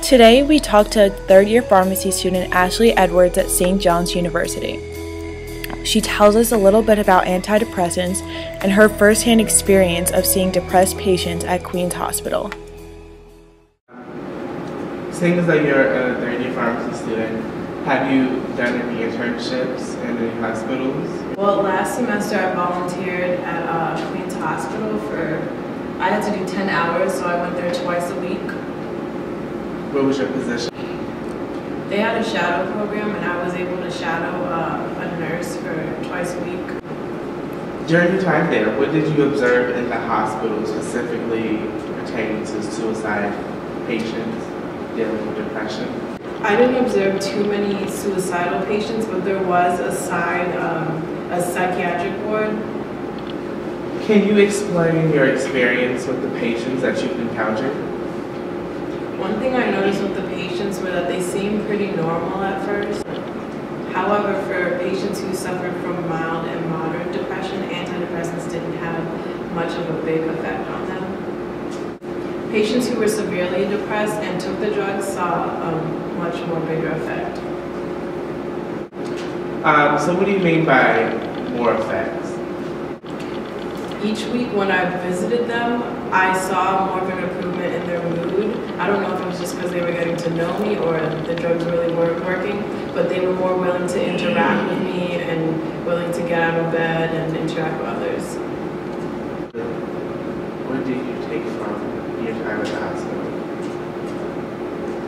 Today, we talked to third-year pharmacy student Ashley Edwards at St. John's University. She tells us a little bit about antidepressants and her first-hand experience of seeing depressed patients at Queen's Hospital. Seeing as that you're a third-year pharmacy student, have you done any internships in any hospitals? Well, last semester I volunteered at Queen's Hospital I had to do 10 hours, so I went there twice a week. What was your position? They had a shadow program, and I was able to shadow a nurse for twice a week. During your time there, what did you observe in the hospital specifically pertaining to suicide patients dealing with depression? I didn't observe too many suicidal patients, but there was a psychiatric ward. Can you explain your experience with the patients that you've encountered? One thing I noticed with the patients were that they seemed pretty normal at first. However, for patients who suffered from mild and moderate depression, antidepressants didn't have much of a big effect on them. Patients who were severely depressed and took the drugs saw a much more bigger effect. So what do you mean by more effects? Each week when I visited them, I saw more of an improvement in their mood. I don't know if it was just because they were getting to know me or the drugs really weren't working, but they were more willing to interact with me and willing to get out of bed and interact with others. What did you take from your time at the hospital?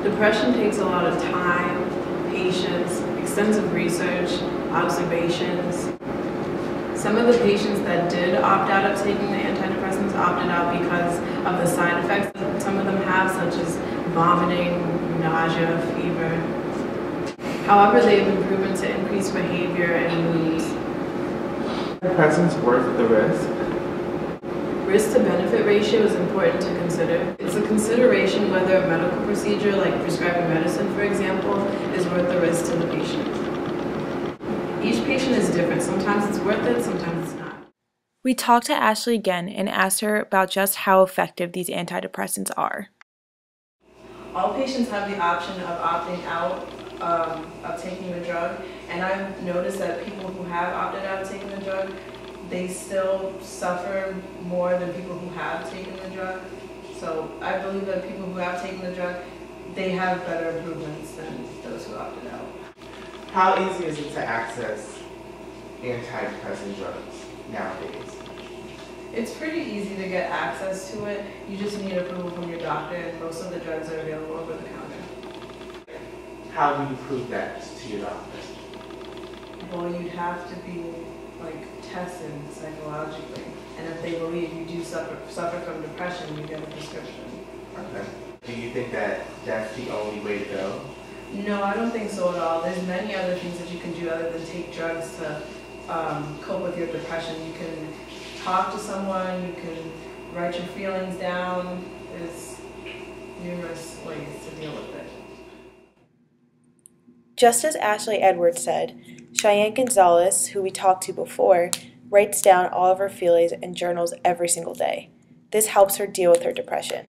Depression takes a lot of time, patience, extensive research, observations. Some of the patients that did opt out of taking the antidepressants opted out because of the side effects that some of them have, such as vomiting, nausea, fever. However, they have been proven to increase behavior and moods. Antidepressants worth the risk? Risk to benefit ratio is important to consider. It's a consideration whether a medical procedure like prescribing medicine, for example, is worth the risk to the patient. Each patient is different. Sometimes it's worth it, sometimes it's not. We talked to Ashley again and asked her about just how effective these antidepressants are. All patients have the option of opting out of taking the drug, and I've noticed that people who have opted out of taking the drug, they still suffer more than people who have taken the drug. So I believe that people who have taken the drug, they have better improvements than those who opted out. How easy is it to access antidepressant drugs nowadays? It's pretty easy to get access to it. You just need approval from your doctor, and most of the drugs are available over the counter. How do you prove that to your doctor? Well, you'd have to be tested psychologically, and if they believe you do suffer from depression, you get a prescription. Okay. Do you think that that's the only way to go? No, I don't think so at all. There's many other things that you can do other than take drugs to cope with your depression. You can talk to someone, you can write your feelings down. There's numerous ways to deal with it. Just as Ashley Edwards said, Cheyenne Gonzalez, who we talked to before, writes down all of her feelings and journals every single day. This helps her deal with her depression.